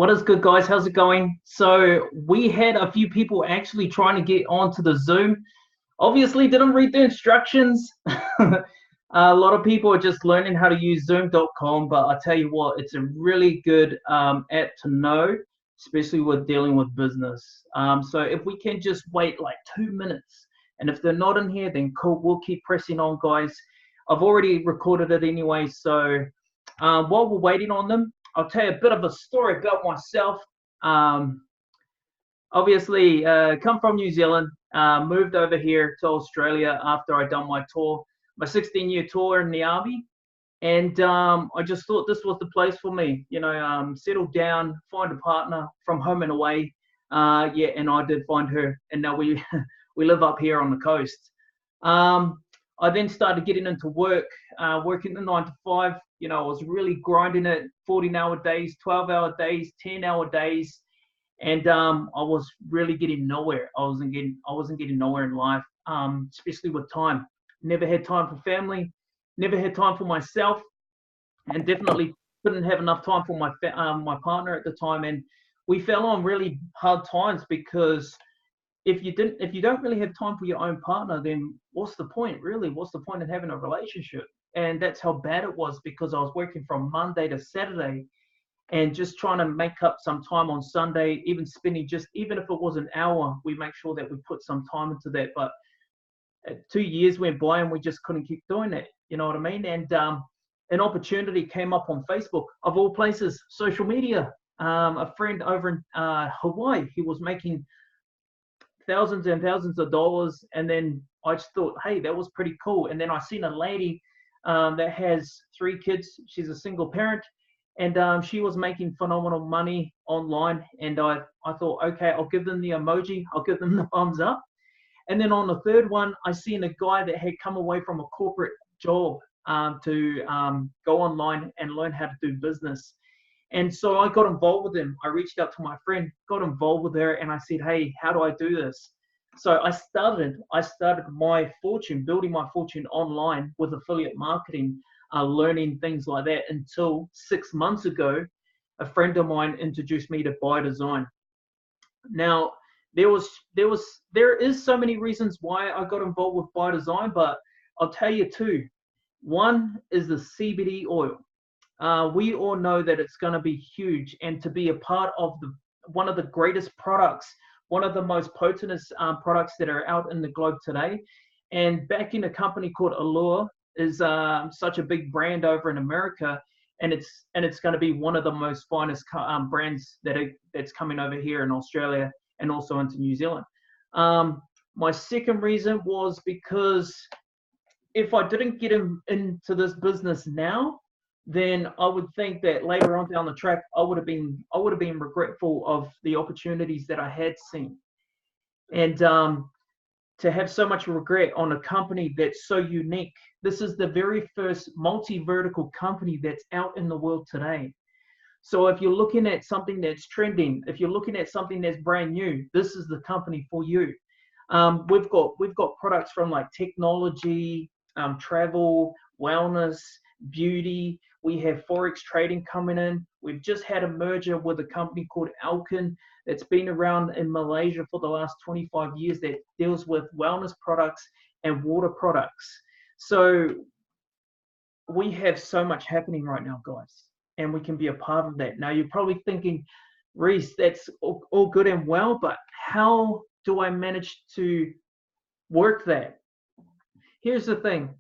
What is good, guys? How's it going? So we had a few people actually trying to get onto the Zoom. Obviously, didn't read the instructions. A lot of people are just learning how to use Zoom.com, but I tell you what, it's a really good app to know, especially with dealing with business. So if we can just wait like 2 minutes, and if they're not in here, then cool. We'll keep pressing on, guys. I've already recorded it anyway, so while we're waiting on them, I'll tell you a bit of a story about myself. Um, Obviously, come from New Zealand, moved over here to Australia after I done my tour, my 16-year tour in the army, and I just thought this was the place for me. Settle down, find a partner from home and away. Yeah, and I did find her, and now we we live up here on the coast. Um, I then started getting into work, working the 9 to 5. I was really grinding it, 14-hour days, 12-hour days, 10-hour days, and I was really getting nowhere. I wasn't getting nowhere in life, especially with time. Never had time for family, never had time for myself, and definitely couldn't have enough time for my partner at the time. And we fell on really hard times because if you don't really have time for your own partner, then what's the point, really? What's the point in having a relationship? And that's how bad it was, because I was working from Monday to Saturday and just trying to make up some time on Sunday, even spending even if it was an hour, we make sure that we put some time into that. But 2 years went by and we just couldn't keep doing it. You know what I mean? And an opportunity came up on Facebook, of all places, social media. A friend over in Hawaii, he was making thousands and thousands of dollars, and then I just thought, hey, that was pretty cool. And then I seen a lady that has 3 kids. She's a single parent, and she was making phenomenal money online. And I thought, okay, I'll give them the emoji, I'll give them the thumbs up. And then on the third one, I seen a guy that had come away from a corporate job to go online and learn how to do business. And so I got involved with him. I reached out to my friend, got involved with her, and I said, hey, how do I do this? So I started my fortune, building my fortune online with affiliate marketing, learning things like that, until 6 months ago, a friend of mine introduced me to Bydzyne. Now, there is so many reasons why I got involved with Bydzyne, but I'll tell you two. One is the CBD oil. We all know that it's going to be huge, and to be a part of one of the greatest products, one of the most potentest products that are out in the globe today. And backing a company called Allure is such a big brand over in America, and it's going to be one of the most finest brands that's coming over here in Australia and also into New Zealand. My second reason was because if I didn't get into this business now, then I would think that later on down the track, I would have been regretful of the opportunities that I had seen. And to have so much regret on a company that's so unique. This is the very first multi-vertical company that's out in the world today. So if you're looking at something that's trending, if you're looking at something that's brand new, this is the company for you. We've got products from like technology, travel, wellness, beauty. We have forex trading coming in. We've just had a merger with a company called Alkin that's been around in Malaysia for the last 25 years that deals with wellness products and water products. So we have so much happening right now, guys, and we can be a part of that. Now, you're probably thinking, Rhys, that's all good and well, but how do I manage to work that? Here's the thing.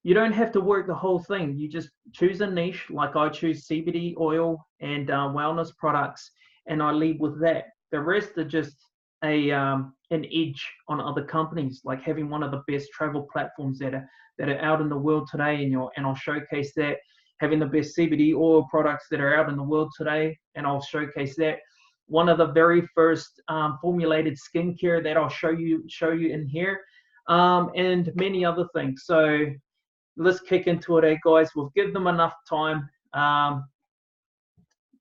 You don't have to work the whole thing. You just choose a niche, like I choose CBD oil and wellness products, and I lead with that. The rest are just an edge on other companies, like having one of the best travel platforms that are out in the world today, and I'll showcase that. Having the best CBD oil products that are out in the world today, and I'll showcase that. One of the very first formulated skincare that I'll show you in here, and many other things. So let's kick into it, guys. We'll give them enough time.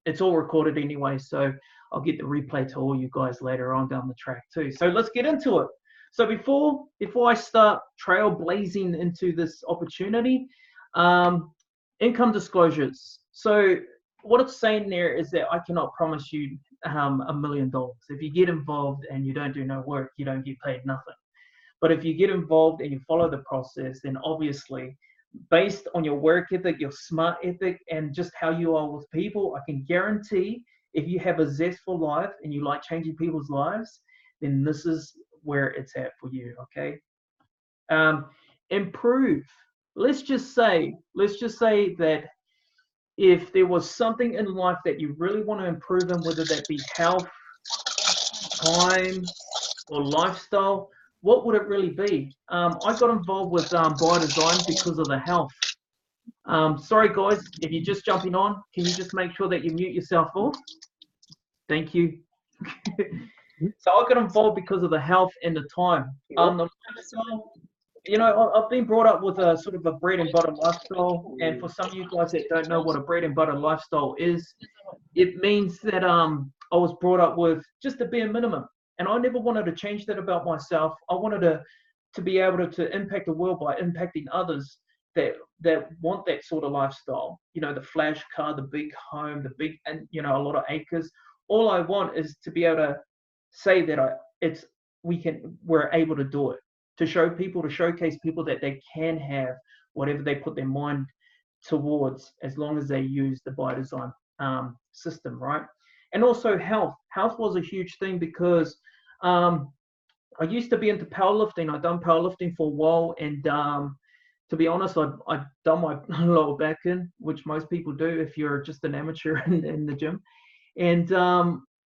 It's all recorded anyway, so I'll get the replay to all you guys later on down the track too. So let's get into it. So before I start trailblazing into this opportunity, income disclosures. So what it's saying there is that I cannot promise you $1 million. If you get involved and you don't do no work, you don't get paid nothing. But if you get involved and you follow the process, then obviously, based on your work ethic, your smart ethic, and just how you are with people, I can guarantee if you have a zestful life and you like changing people's lives, then this is where it's at for you. Okay. Um, Improve. Let's just say that if there was something in life that you really want to improve in, whether that be health, time, or lifestyle, what would it really be? I got involved with Bydzyne because of the health. Sorry, guys, if you're just jumping on, can you just make sure that you mute yourself off? Thank you. So I got involved because of the health and the time. The lifestyle, I've been brought up with a sort of a bread and butter lifestyle, and for some of you guys that don't know what a bread and butter lifestyle is, it means that I was brought up with just the bare minimum, and I never wanted to change that about myself. I wanted to be able to impact the world by impacting others that want that sort of lifestyle. The flash car, the big home, the big, and a lot of acres. All I want is to be able to say that we're able to do it, to showcase people that they can have whatever they put their mind towards, as long as they use the Bydzyne system, right? And also health. Health was a huge thing because I used to be into powerlifting. I'd done powerlifting for a while, and to be honest, I'd done my lower back in, which most people do if you're just an amateur in the gym. And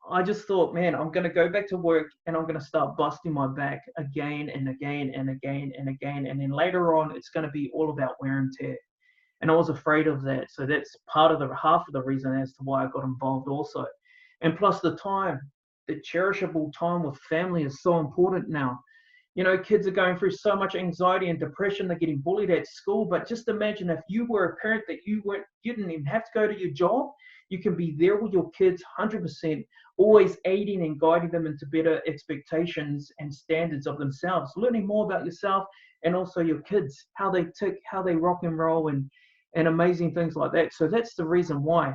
I just thought, man, I'm going to go back to work and I'm going to start busting my back again and again and again and again. And then later on, it's going to be all about wear and tear. And I was afraid of that. So that's half of the reason as to why I got involved also. And plus the time, the cherishable time with family is so important now. Kids are going through so much anxiety and depression. They're getting bullied at school. But just imagine if you were a parent that you didn't even have to go to your job. You can be there with your kids 100%, always aiding and guiding them into better expectations and standards of themselves, learning more about yourself and also your kids, how they tick, how they rock and roll, and amazing things like that. So that's the reason why.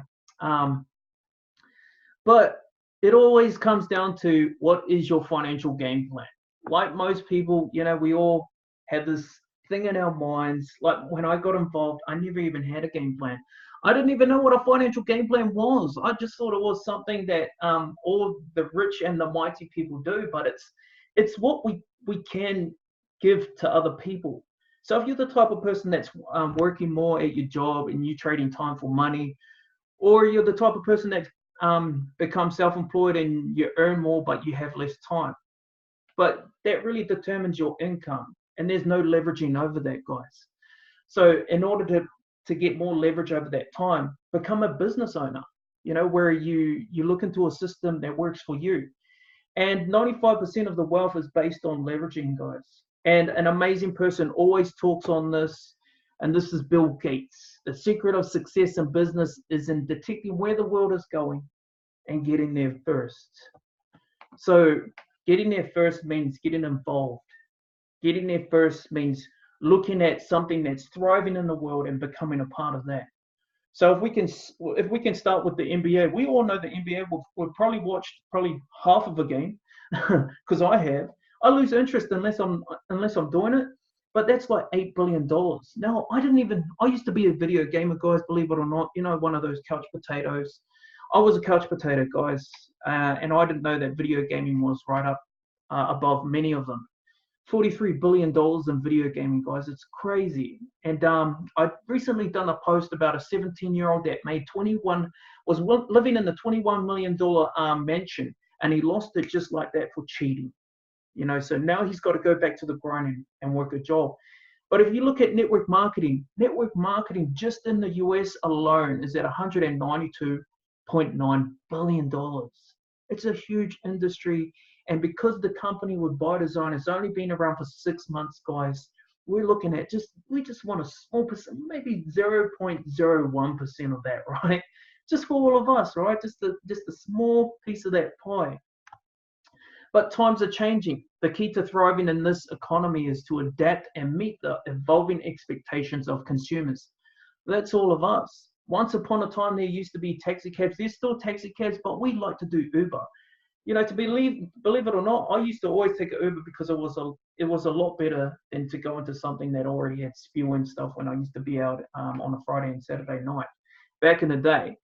But it always comes down to, what is your financial game plan? Like most people, we all have this thing in our minds. Like when I got involved, I never even had a game plan. I didn't even know what a financial game plan was. I just thought it was something that all the rich and the mighty people do, but it's what we can give to other people. So if you're the type of person that's working more at your job and you trading time for money, or you're the type of person that becomes self-employed and you earn more but you have less time, but that really determines your income, and there's no leveraging over that, guys. So in order to get more leverage over that time, become a business owner, where you look into a system that works for you. And 95% of the wealth is based on leveraging, guys. And an amazing person always talks on this, and this is Bill Gates. The secret of success in business is in detecting where the world is going and getting there first. So getting there first means getting involved. Getting there first means looking at something that's thriving in the world and becoming a part of that. So if we can start with the NBA, we all know the NBA. We've probably watched half of a game because I have. I lose interest unless I'm doing it. But that's like $8 billion. Now, I used to be a video gamer, guys, believe it or not, one of those couch potatoes. I was a couch potato, guys, and I didn't know that video gaming was right up above many of them. $43 billion in video gaming, guys. It's crazy. And I recently done a post about a 17-year-old that was living in the $21 million mansion, and he lost it just like that for cheating. So now he's got to go back to the grind and work a job. But if you look at network marketing just in the US alone is at $192.9 billion. It's a huge industry. And because the company with Bydzyne has only been around for 6 months, guys, we're looking at we just want a small percent, maybe 0.01% of that, right? Just for all of us, right? Just a small piece of that pie. But times are changing. The key to thriving in this economy is to adapt and meet the evolving expectations of consumers. That's all of us. once upon a time, there used to be taxi cabs. There's still taxi cabs, but we like to do Uber. To believe it or not, I used to always take an Uber because it was a lot better than to go into something that already had spew and stuff when I used to be out on a Friday and Saturday night back in the day.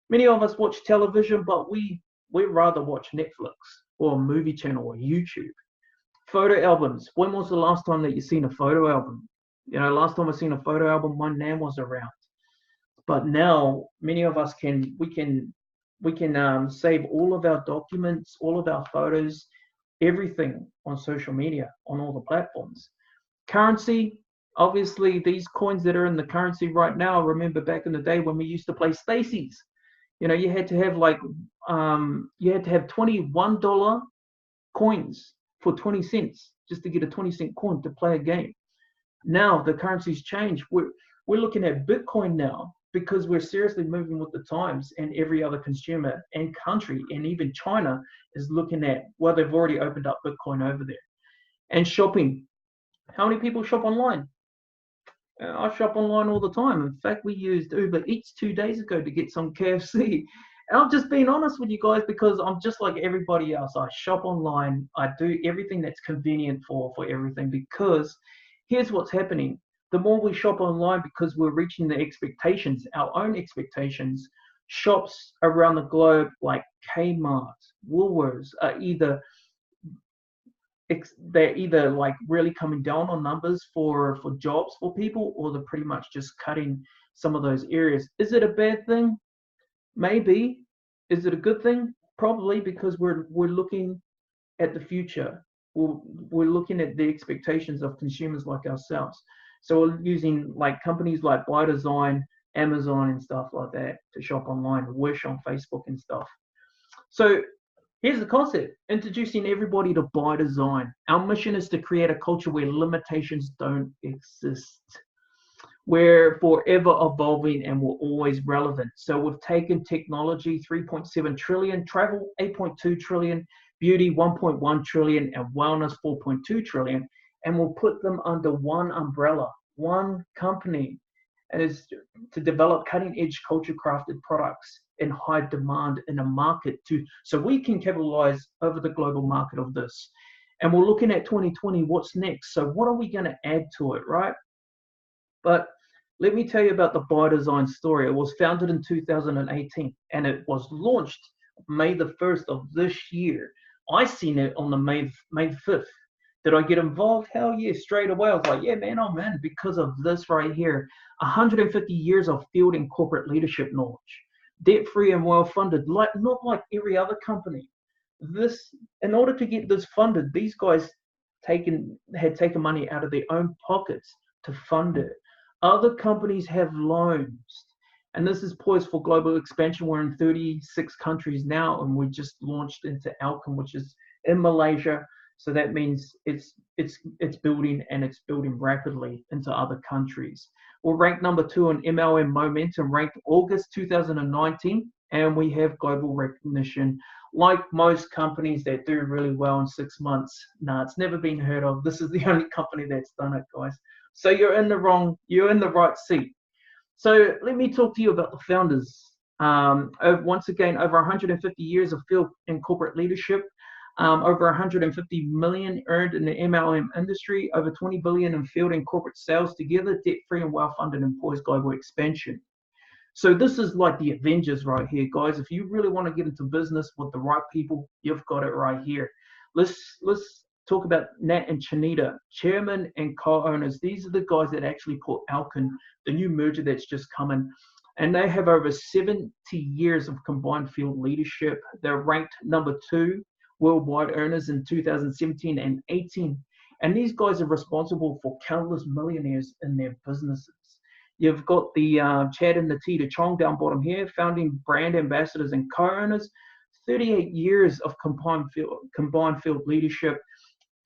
Many of us watch television, but we rather watch Netflix or a movie channel or YouTube. Photo albums. When was the last time that you seen a photo album? Last time I seen a photo album, my nan was around. But now many of us we can save all of our documents, all of our photos, everything on social media, on all the platforms. Currency, obviously these coins that are in the currency right now, remember back in the day when we used to play Stacy's. You had to have $21 coins for 20 cents just to get a 20-cent coin to play a game. Now the currency's changed. We're looking at Bitcoin now because we're seriously moving with the times, and every other consumer and country, and even China, is looking at, well, they've already opened up Bitcoin over there. And shopping. How many people shop online? I shop online all the time. In fact, we used Uber Eats 2 days ago to get some KFC. And I'm just being honest with you guys because I'm just like everybody else. I shop online. I do everything that's convenient for everything, because here's what's happening. The more we shop online, because we're reaching the expectations, our own expectations, shops around the globe like Kmart, Woolworths they're either like really coming down on numbers for jobs for people, or they're pretty much just cutting some of those areas. Is it a bad thing? Maybe. Is it a good thing? Probably, because we're looking at the future. We're looking at the expectations of consumers like ourselves. So we're using like companies like Bydzyne, Amazon and stuff like that to shop online, Wish on Facebook and stuff. So here's the concept: introducing everybody to Bydzyne. Our mission is to create a culture where limitations don't exist. We're forever evolving and we're always relevant. So we've taken technology, 3.7 trillion, travel, 8.2 trillion, beauty, 1.1 trillion, and wellness, 4.2 trillion, and we'll put them under one umbrella, one company, and it's to develop cutting-edge culture-crafted products in high demand in a market so we can capitalize over the global market of this. And we're looking at 2020, what's next? So what are we going to add to it, right? But let me tell you about the Bydzyne story. It was founded in 2018 and it was launched May the 1st of this year. I seen it on the May 5th. Did I get involved? Hell yeah, straight away. I was like, yeah, man, oh man, because of this right here. 150 years of field and corporate leadership knowledge. Debt-free and well-funded, not like every other company. In order to get this funded, these guys had taken money out of their own pockets to fund it. Other companies have loans. And this is poised for global expansion. We're in 36 countries now, and we just launched into Alchem, which is in Malaysia. So that means it's building, and it's building rapidly into other countries. We're ranked number 2 on MLM Momentum, ranked August 2019, and we have global recognition. Like most companies that do really well in 6 months, it's never been heard of. This is the only company that's done it, guys. So you're in the right seat. So let me talk to you about the founders. Once again, over 150 years of field and corporate leadership, over 150 million earned in the MLM industry, over 20 billion in field and corporate sales together, debt-free and well-funded, and poised global expansion. So this is like the Avengers right here, guys. If you really want to get into business with the right people, you've got it right here. Let's talk about Nat and Chanita, chairman and co-owners. These are the guys that actually put Alchem, the new merger that's just coming, and they have over 70 years of combined field leadership. They're ranked number 2 worldwide earners in 2017 and 18. And these guys are responsible for countless millionaires in their businesses. You've got the Chad and the T, the Chong down bottom here, founding brand ambassadors and co-owners. 38 years of combined field leadership.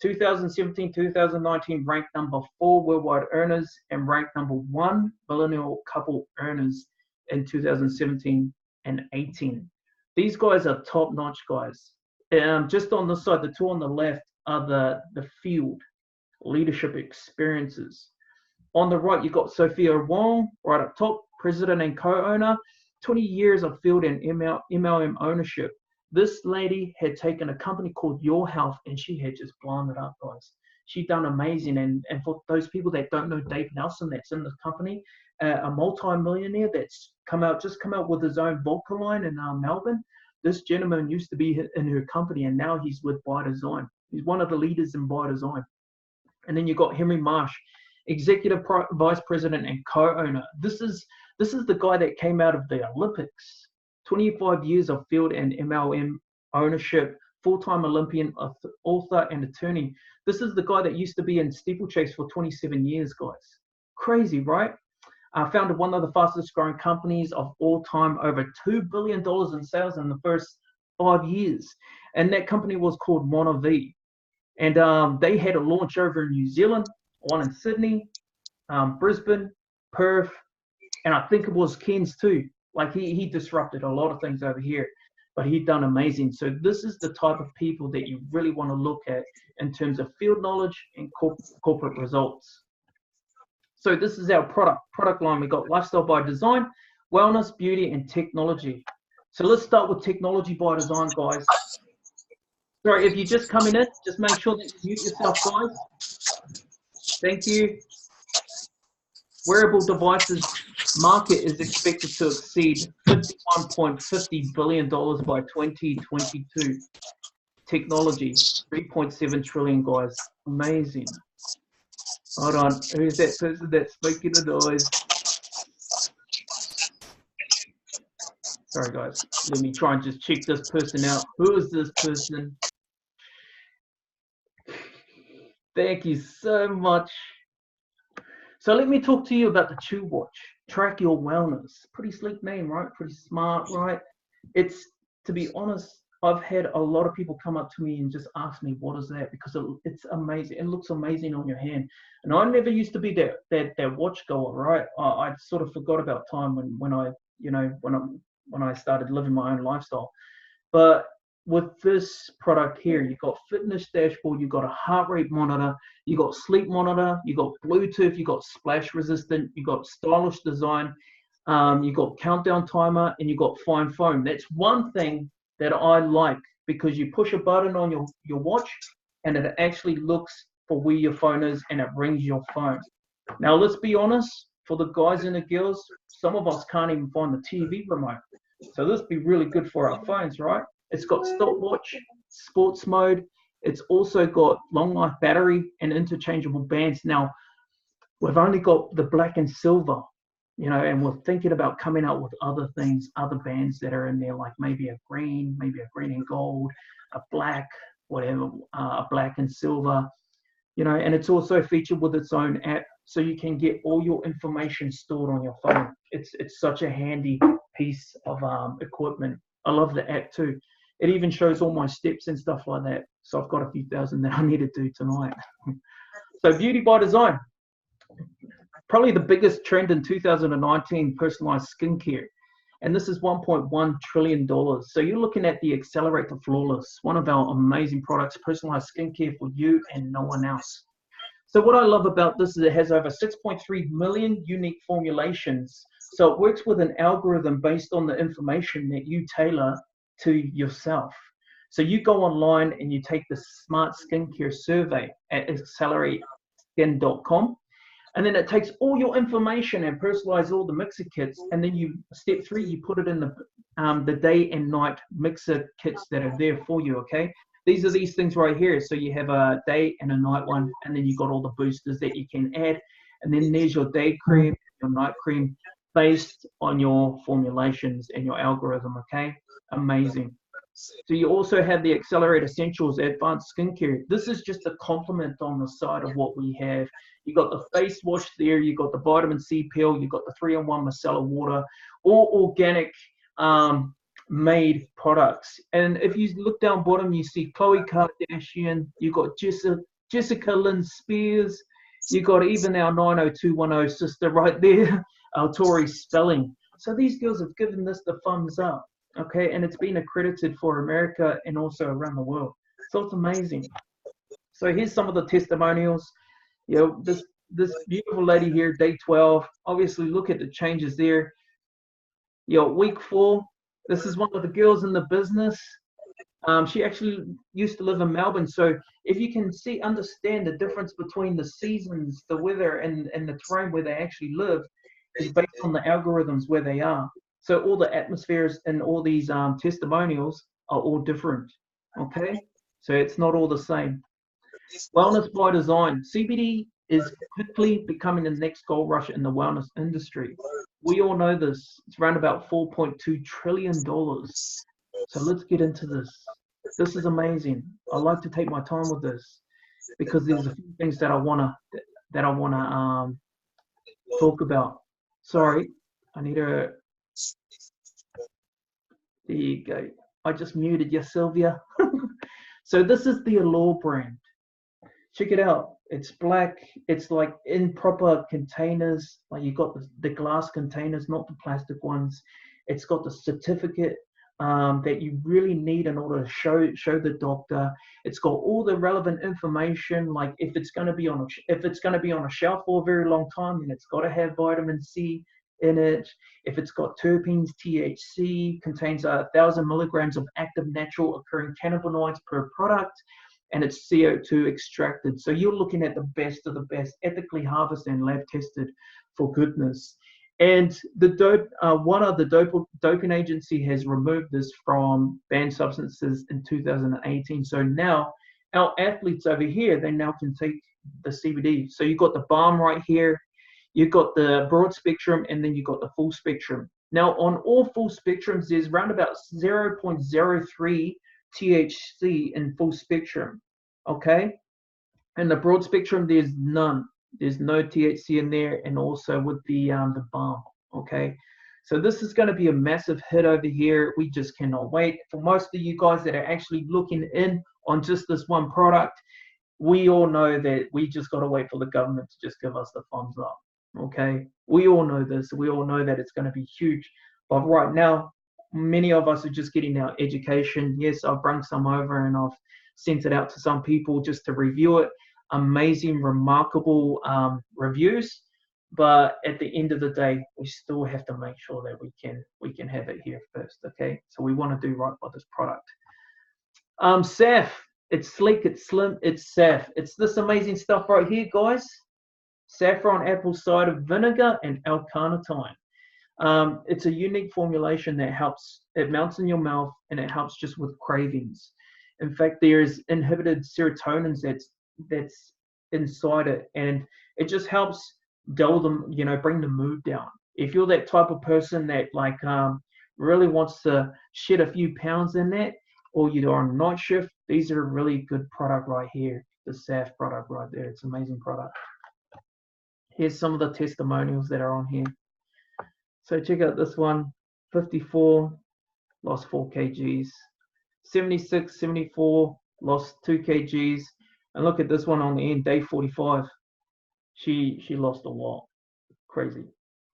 2017, 2019, ranked number 4 worldwide earners, and ranked number 1 millennial couple earners in 2017 and 18. These guys are top-notch guys. Just on this side, the 2 on the left are the field leadership experiences. On the right, you've got Sophia Wong, right up top, president and co-owner, 20 years of field and MLM ownership. This lady had taken a company called Your Health and she had just blown it up, guys. She done amazing. And for those people that don't know Dave Nelson, that's in this company, a multi-millionaire that's just come out with his own vodka line in Melbourne. This gentleman used to be in her company and now he's with Bydzyne. He's one of the leaders in Bydzyne. And then you got Henry Marsh, executive vice president and co-owner. This is the guy that came out of the Olympics. 25 years of field and MLM ownership, full-time Olympian, author and attorney. This is the guy that used to be in steeplechase for 27 years, guys. Crazy, right? Founded one of the fastest growing companies of all time, over $2 billion in sales in the first 5 years. And that company was called Monavi. And they had a launch over in New Zealand, one in Sydney, Brisbane, Perth, and I think it was Cairns too. Like he disrupted a lot of things over here, but he'd done amazing. So this is the type of people that you really want to look at in terms of field knowledge and corporate results. So this is our product line. We got Lifestyle by Design, Wellness, Beauty, and Technology. So let's start with Technology by Design, guys. Sorry, if you're just coming in, just make sure that you mute yourself, guys. Thank you. Wearable devices market is expected to exceed $51.50 billion by 2022. Technology, 3.7 trillion, guys. Amazing. Hold on, who's that person that's speaking the noise? Sorry, guys. Let me try and just check this person out. Who is this person? Thank you so much. So let me talk to you about the Chew Watch. Track your wellness. Pretty sleek name, right? Pretty smart, right? It's, to be honest, I've had a lot of people come up to me and just ask me, what is that? Because it's amazing. It looks amazing on your hand. And I never used to be that watch goer, right? I sort of forgot about time when I started living my own lifestyle. But with this product here, you've got fitness dashboard, you've got a heart rate monitor, you got sleep monitor, you got Bluetooth, you got splash resistant, you got stylish design, you got countdown timer, and you got fine foam. That's one thing that I like, because you push a button on your watch and it actually looks for where your phone is and it rings your phone. Now let's be honest, for the guys and the girls, some of us can't even find the TV remote. So this would be really good for our phones, right? It's got stopwatch, sports mode. It's also got long life battery and interchangeable bands. Now, we've only got the black and silver, and we're thinking about coming out with other things, other bands that are in there, like maybe a green and gold, a black, whatever, a black and silver, and it's also featured with its own app, so you can get all your information stored on your phone. It's such a handy piece of equipment. I love the app too. It even shows all my steps and stuff like that. So I've got a few thousand that I need to do tonight. So Beauty by Design. Probably the biggest trend in 2019, personalized skincare. And this is $1.1 trillion. So you're looking at the Accelerate to Flawless, one of our amazing products, personalized skincare for you and no one else. So what I love about this is it has over 6.3 million unique formulations. So it works with an algorithm based on the information that you tailor to yourself. So you go online and you take the Smart Skincare Survey at accelerateskin.com, and then it takes all your information and personalize all the mixer kits. And then step 3, you put it in the day and night mixer kits that are there for you. Okay. These are these things right here. So you have a day and a night one, and then you got all the boosters that you can add. And then there's your day cream, your night cream, based on your formulations and your algorithm. Okay. Amazing. So you also have the Accelerate Essentials Advanced Skincare. This is just a complement on the side of what we have. You got the face wash there, you got the vitamin C pill, you got the 3-in-1 micellar water, all organic made products. And if you look down bottom, you see Khloe Kardashian, you got Jessica Lynn Spears, you got even our 90210 sister right there, Tori Spelling. So these girls have given this the thumbs up. Okay, and it's been accredited for America and also around the world. So it's amazing. So here's some of the testimonials. This this beautiful lady here, day 12. Obviously, look at the changes there. Week 4. This is one of the girls in the business. She actually used to live in Melbourne. So if you can understand the difference between the seasons, the weather, and the terrain where they actually live is based on the algorithms where they are. So all the atmospheres and all these testimonials are all different. Okay, so it's not all the same. Wellness by design. CBD is quickly becoming the next gold rush in the wellness industry. We all know this. It's around about $4.2 trillion. So let's get into this. This is amazing. I like to take my time with this because there's a few things that I wanna talk about. Sorry, I need to. There you go. I just muted you, Sylvia. So this is the Allure brand. Check it out. It's black. It's like in proper containers. Like you got the glass containers, not the plastic ones. It's got the certificate that you really need in order to show the doctor. It's got all the relevant information. Like if it's going to be on a shelf for a very long time, then it's got to have vitamin C in it. If it's got terpenes, THC, contains 1,000 milligrams of active natural occurring cannabinoids per product, and it's CO2 extracted. So you're looking at the best of the best, ethically harvested and lab tested for goodness. And one of the doping agency has removed this from banned substances in 2018. So now our athletes over here, they now can take the CBD. So you've got the balm right here, you've got the broad spectrum, and then you've got the full spectrum. Now on all full spectrums, there's around about 0.03 THC in full spectrum, okay? And the broad spectrum, there's none. There's no THC in there, and also with the balm, okay? So this is going to be a massive hit over here. We just cannot wait. For most of you guys that are actually looking in on just this one product, we all know that we just got to wait for the government to just give us the thumbs up, okay? We all know this. We all know that it's going to be huge. But right now, many of us are just getting our education. Yes, I've brought some over and I've sent it out to some people just to review it. Amazing, remarkable reviews, but at the end of the day, we still have to make sure that we can have it here first. Okay, so we want to do right by this product. SAF, it's sleek, it's slim, it's SAF. It's this amazing stuff right here, guys. Saffron apple cider vinegar and L-carnitine. It's a unique formulation that helps. It melts in your mouth and it helps just with cravings. In fact, there's inhibited serotonin that's inside it, and it just helps dull them, bring the mood down. If you're that type of person that really wants to shed a few pounds in that, or you're on night shift, these are a really good product right here. The SAF product right there. It's an amazing product. Here's some of the testimonials that are on here. So check out this one. 54, lost 4 kgs. 76, 74, lost 2 kgs. And look at this one on the end, day 45. She lost a lot. Crazy.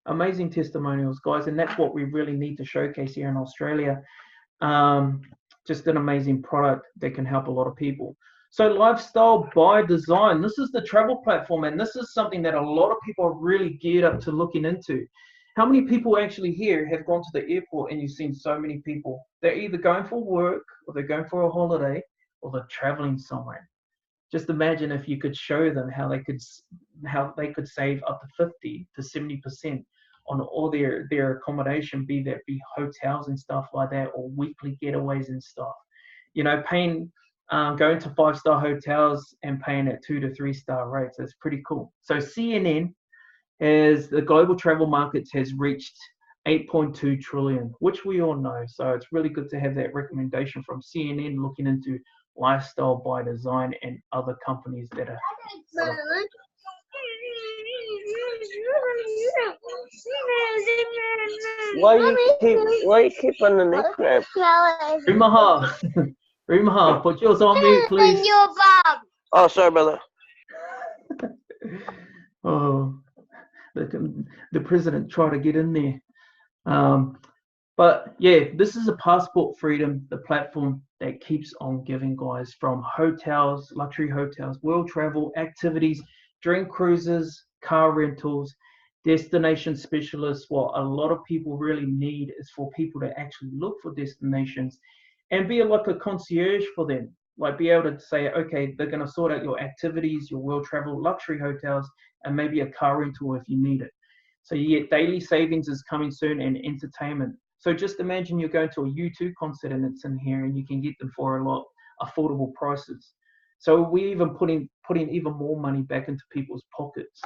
Amazing testimonials, guys, and that's what we really need to showcase here in Australia. Just an amazing product that can help a lot of people. So Lifestyle by Design, this is the travel platform, and this is something that a lot of people are really geared up to looking into. How many people actually here have gone to the airport and you've seen so many people? They're either going for work, or they're going for a holiday, or they're traveling somewhere. Just imagine if you could show them how they could save up to 50 to 70% on all their accommodation, be hotels and stuff like that, or weekly getaways and stuff. Paying going to 5-star hotels and paying at 2 to 3-star rates. That's pretty cool. So CNN, as the global travel markets has reached 8.2 trillion, which we all know. So it's really good to have that recommendation from CNN looking into Lifestyle by Design and other companies that are. Why you keep on the neck grab? Rumaha, put yours on mute, please. Oh, sorry, brother. Oh, the president tried to get in there. But yeah, this is a Passport Freedom, the platform that keeps on giving, guys, from hotels, luxury hotels, world travel, activities, during cruises, car rentals, destination specialists. What a lot of people really need is for people to actually look for destinations and be like a concierge for them. Like be able to say, okay, they're going to sort out your activities, your world travel, luxury hotels, and maybe a car rental if you need it. So you get daily savings is coming soon and entertainment. So just imagine you're going to a U2 concert and it's in here and you can get them for a lot affordable prices. So we even putting even more money back into people's pockets.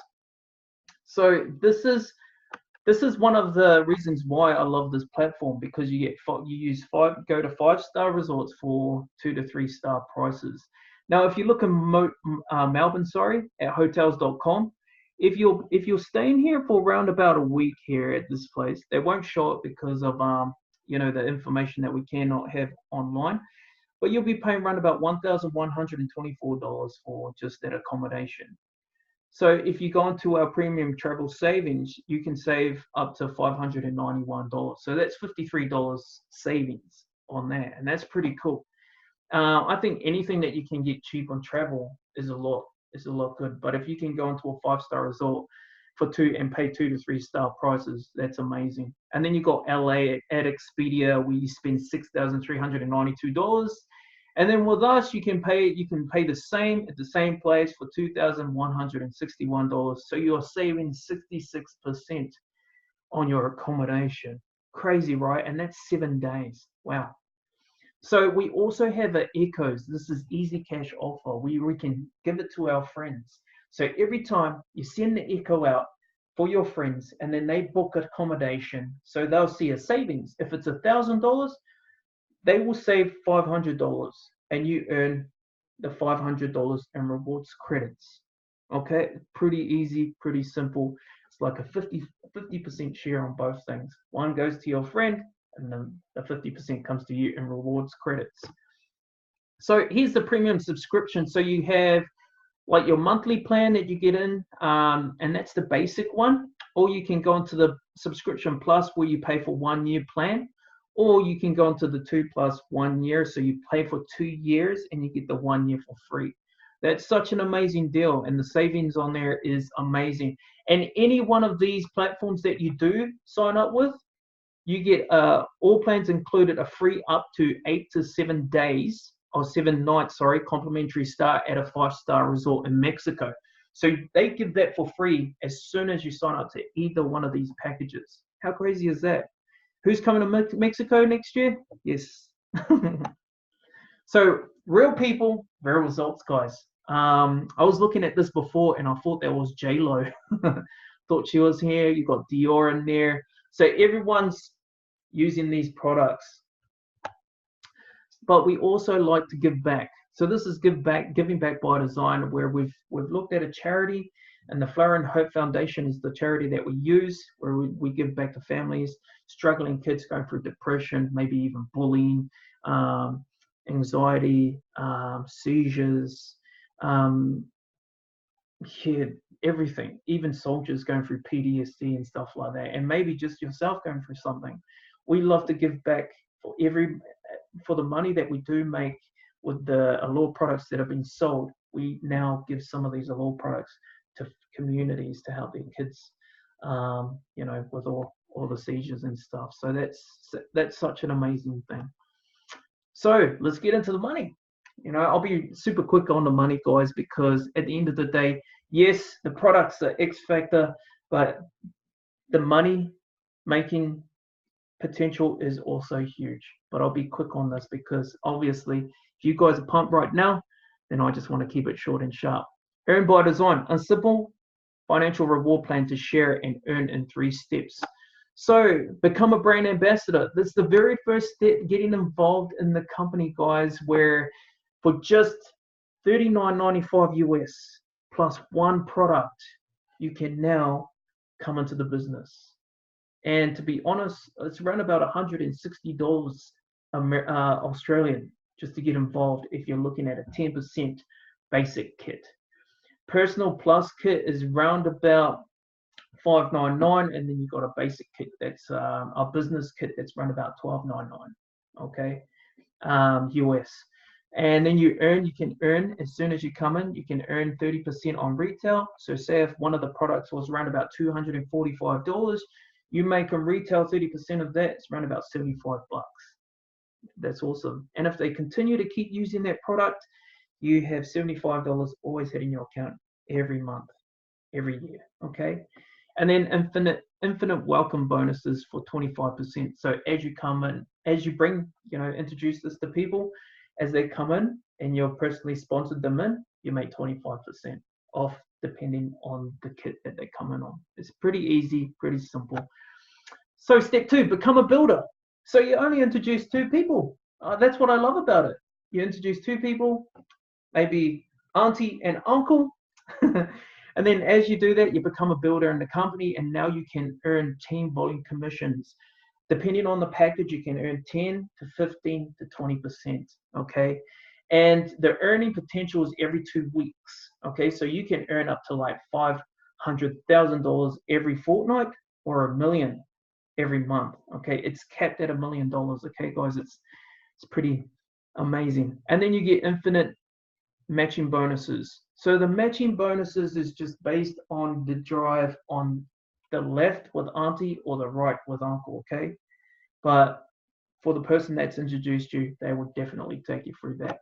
So this is one of the reasons why I love this platform, because go to 5-star resorts for 2 to 3 star prices. Now, if you look in Melbourne, at hotels.com, if you're staying here for around about a week here at this place, they won't show it because of the information that we cannot have online. But you'll be paying around about $1,124 for just that accommodation. So if you go into our premium travel savings, you can save up to $591. So that's $53 savings on that, and that's pretty cool. I think anything that you can get cheap on travel is a lot good. But if you can go into a 5-star resort for and pay 2 to 3 star prices, that's amazing. And then you got LA at Expedia, where you spend $6,392. And then with us, you can pay the same at the same place for $2,161. So you're saving 66% on your accommodation. Crazy, right? And that's 7 days. Wow. So we also have an Echoes. This is easy cash offer. We can give it to our friends. So every time you send the Echo out for your friends and then they book accommodation, so they'll see a savings. If it's $1,000, they will save $500 and you earn the $500 in rewards credits. Okay, pretty easy, pretty simple. It's like a 50% share on both things. One goes to your friend and then the 50% comes to you in rewards credits. So here's the premium subscription. So you have like your monthly plan that you get in, and that's the basic one. Or you can go into the subscription plus, where you pay for 1 year plan. Or you can go into the 2+1 year. So you pay for 2 years and you get the 1 year for free. That's such an amazing deal. And the savings on there is amazing. And any one of these platforms that you do sign up with, you get all plans included a free up to 8 to 7 days or 7 nights, complimentary stay at a 5-star resort in Mexico. So they give that for free as soon as you sign up to either one of these packages. How crazy is that? Who's coming to Mexico next year? Yes. So real people, real results, guys. I was looking at this before and I thought that was J-Lo. Thought she was here. You got Dior in there. So everyone's using these products. But we also like to give back. So this is giving back by design, where we've looked at a charity, and the Flower and Hope Foundation is the charity that we use, where we give back to families, struggling kids going through depression, maybe even bullying, anxiety, seizures, everything, even soldiers going through PTSD and stuff like that, and maybe just yourself going through something. We love to give back for the money that we do make with the Allure products that have been sold. We now give some of these Allure products to communities to help their kids, with all the seizures and stuff. So that's such an amazing thing. So let's get into the money. I'll be super quick on the money, guys, because at the end of the day, yes, the products are X factor, but the money making potential is also huge. But I'll be quick on this because obviously, if you guys are pumped right now, then I just want to keep it short and sharp. Earn by design, a simple financial reward plan to share and earn in 3 steps. So become a brand ambassador. That's the very first step, getting involved in the company, guys, where for just $39.95 US plus 1 product, you can now come into the business. And to be honest, it's around about $160 Australian just to get involved if you're looking at a 10% basic kit. Personal Plus kit is round about $599, and then you've got a basic kit that's a business kit that's around about $1299, okay, US. And then you can earn as soon as you come in, you can earn 30% on retail. So say if one of the products was around about $245, you make them retail 30% of that, it's around about 75 bucks. That's awesome. And if they continue to keep using that product, you have $75 always hitting your account every month, every year. Okay. And then infinite welcome bonuses for 25%. So as you come in, as you bring, introduce this to people, as they come in and you're personally sponsored them in, you make 25% off depending on the kit that they come in on. It's pretty easy, pretty simple. So step 2, become a builder. So you only introduce 2 people. That's what I love about it. You introduce 2 people, maybe auntie and uncle. And then as you do that, you become a builder in the company, and now you can earn team volume commissions. Depending on the package, you can earn 10 to 15 to 20%. Okay. And the earning potential is every 2 weeks. Okay. So you can earn up to like $500,000 every fortnight or $1 million every month. Okay. It's capped at $1 million. Okay, guys, it's pretty amazing. And then you get infinite matching bonuses. So the matching bonuses is just based on the drive on the left with auntie or the right with uncle, okay? But for the person that's introduced you, they will definitely take you through that.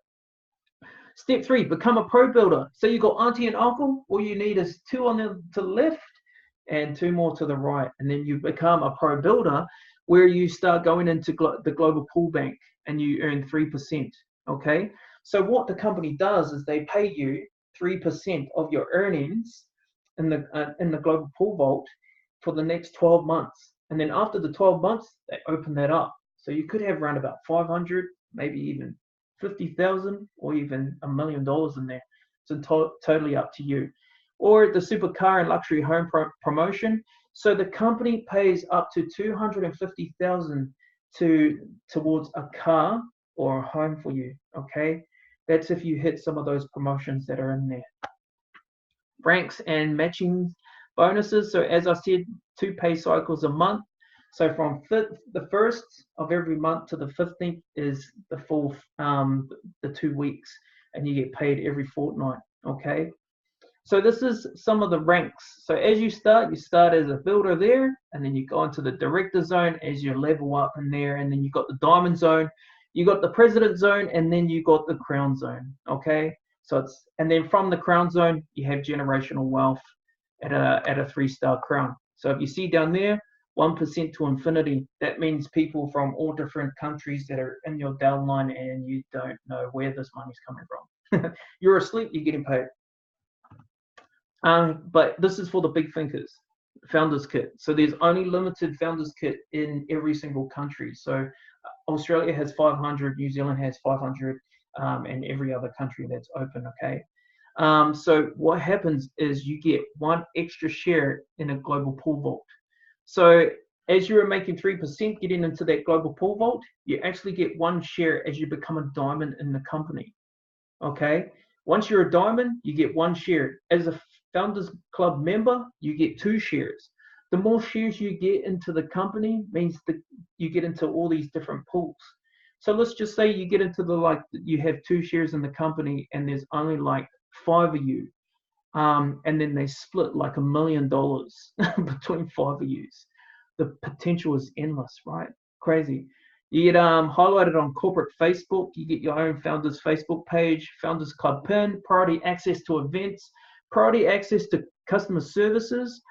Step 3, become a pro builder. So you got auntie and uncle, all you need is 2 on the to the left and 2 more to the right. And then you become a pro builder where you start going into the global pool bank and you earn 3%, okay? So what the company does is they pay you 3% of your earnings in the global pool vault for the next 12 months. And then after the 12 months, they open that up. So you could have around about 500, maybe even 50,000 or even $1 million in there. So totally up to you. Or the supercar and luxury home promotion. So the company pays up to 250,000 towards a car or a home for you, okay? That's if you hit some of those promotions that are in there. Ranks and matching bonuses. So as I said, 2 pay cycles a month. So from the 1st of every month to the 15th is the full, the 2 weeks, and you get paid every fortnight, okay? So this is some of the ranks. So as you start as a builder there, and then you go into the director zone as you level up in there, and then you got the diamond zone, you got the president zone, and then you got the crown zone, okay? So and then from the crown zone, you have generational wealth at a 3-star crown. So if you see down there, 1% to infinity, that means people from all different countries that are in your downline and you don't know where this money's coming from. You're asleep, you're getting paid. But this is for the big thinkers, founders kit. So there's only limited founders kit in every single country. So Australia has 500, New Zealand has 500, and every other country that's open, okay? So what happens is you get 1 extra share in a global pool vault. So as you are making 3% getting into that global pool vault, you actually get 1 share as you become a diamond in the company, okay? Once you're a diamond, you get 1 share. As a Founders Club member, you get 2 shares. The more shares you get into the company means that you get into all these different pools. So let's just say you get into you have 2 shares in the company and there's only like 5 of you. And then they split like $1 million between 5 of you. The potential is endless, right? Crazy. You get highlighted on corporate Facebook. You get your own Founders Facebook page, Founders Club pin, priority access to events, priority access to customer services,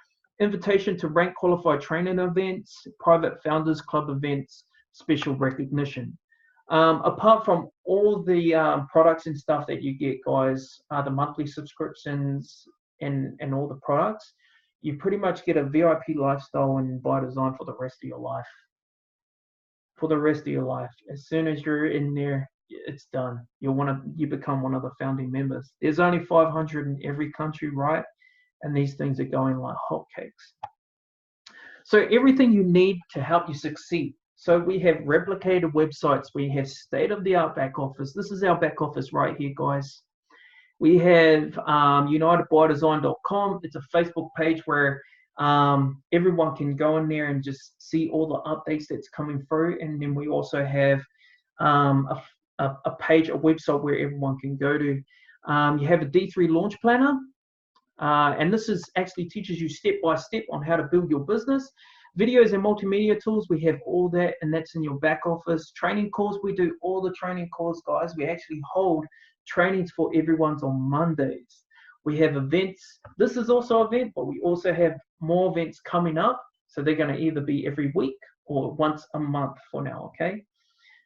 invitation to rank qualified training events, private Founders Club events, special recognition. Apart from all the products and stuff that you get, guys, the monthly subscriptions and all the products, you pretty much get a VIP lifestyle in Bydzyne for the rest of your life. For the rest of your life. As soon as you're in there, it's done. You become one of the founding members. There's only 500 in every country, right? And these things are going like hotcakes. So everything you need to help you succeed. So we have replicated websites. We have state-of-the-art back office. This is our back office right here, guys. We have unitedbydesign.com. It's a Facebook page where everyone can go in there and just see all the updates that's coming through. And then we also have a page, a website where everyone can go to. You have a D3 launch planner, and this is actually teaches you step by step on how to build your business. Videos and multimedia tools, we have all that, and that's in your back office. Training calls, we do all the training calls, guys. We actually hold trainings for everyone's on Mondays. We have events. This is also an event, but we also have more events coming up. So they're going to either be every week or once a month for now, okay?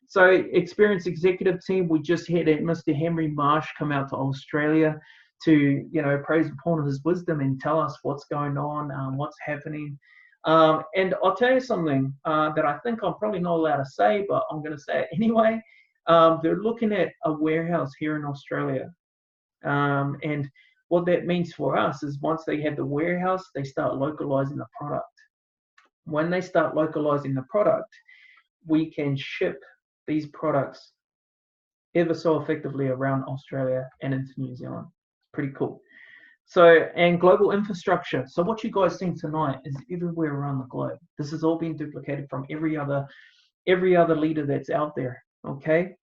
So experienced executive team, we just had Mr. Henry Marsh come out to Australia to, praise upon his wisdom and tell us what's going on, what's happening. And I'll tell you something that I think I'm probably not allowed to say, but I'm going to say it anyway. They're looking at a warehouse here in Australia. And what that means for us is once they have the warehouse, they start localizing the product. When they start localizing the product, we can ship these products ever so effectively around Australia and into New Zealand. Pretty cool. So, and global infrastructure. So what you guys think tonight is everywhere around the globe. This is all being duplicated from every other leader that's out there, okay?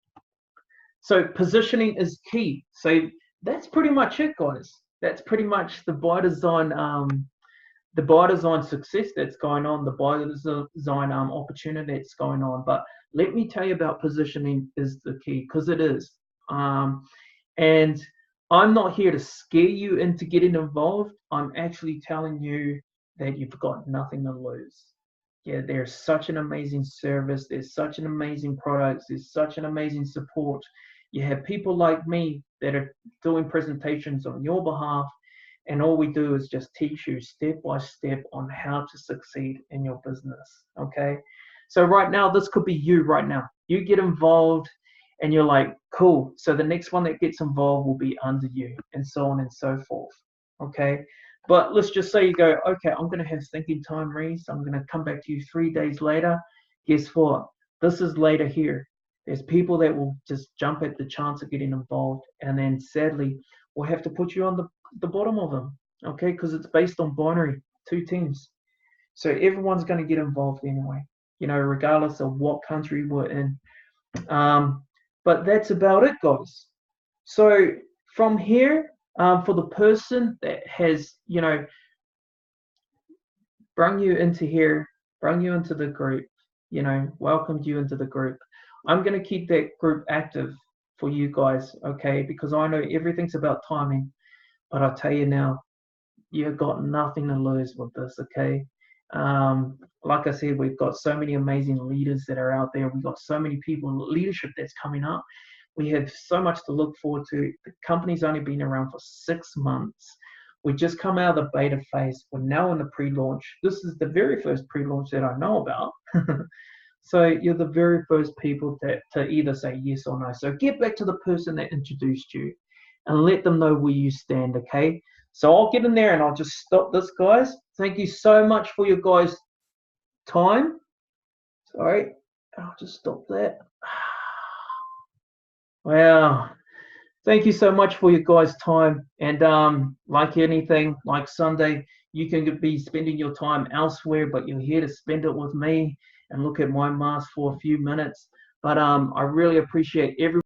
So positioning is key. So that's pretty much it, guys. That's pretty much the Bydzyne success that's going on, the Bydzyne opportunity that's going on. But let me tell you about positioning is the key, because it is. And I'm not here to scare you into getting involved. I'm actually telling you that you've got nothing to lose. Yeah, there's such an amazing service. There's such an amazing products. There's such an amazing support. You have people like me that are doing presentations on your behalf, and all we do is just teach you step by step on how to succeed in your business, okay? So right now, this could be you right now. You get involved and you're like, cool. So the next one that gets involved will be under you, and so on and so forth, okay? But let's just say you go, okay, I'm going to have thinking time, Rhys. I'm going to come back to you 3 days later. Guess what? This is later here. There's people that will just jump at the chance of getting involved, and then sadly, we'll have to put you on the bottom of them, okay? Because it's based on binary, 2 teams. So everyone's going to get involved anyway, regardless of what country we're in. But that's about it, guys. So from here, for the person that has, brung you into here, brung you into the group, welcomed you into the group, I'm going to keep that group active for you guys, okay? Because I know everything's about timing, but I'll tell you now, you've got nothing to lose with this, okay? Like I said, we've got so many amazing leaders that are out there. We've got so many people, leadership that's coming up. We have so much to look forward to. The company's only been around for 6 months. We just come out of the beta phase. We're now in the pre-launch. This is the very first pre-launch that I know about. So you're the very first people to either say yes or no. So get back to the person that introduced you and let them know where you stand, okay? So I'll get in there and I'll just stop this, guys. Thank you so much for your guys' time. Sorry, I'll just stop that. Wow. Thank you so much for your guys' time. And like anything, like Sunday, you can be spending your time elsewhere, but you're here to spend it with me and look at my mask for a few minutes. But I really appreciate everyone.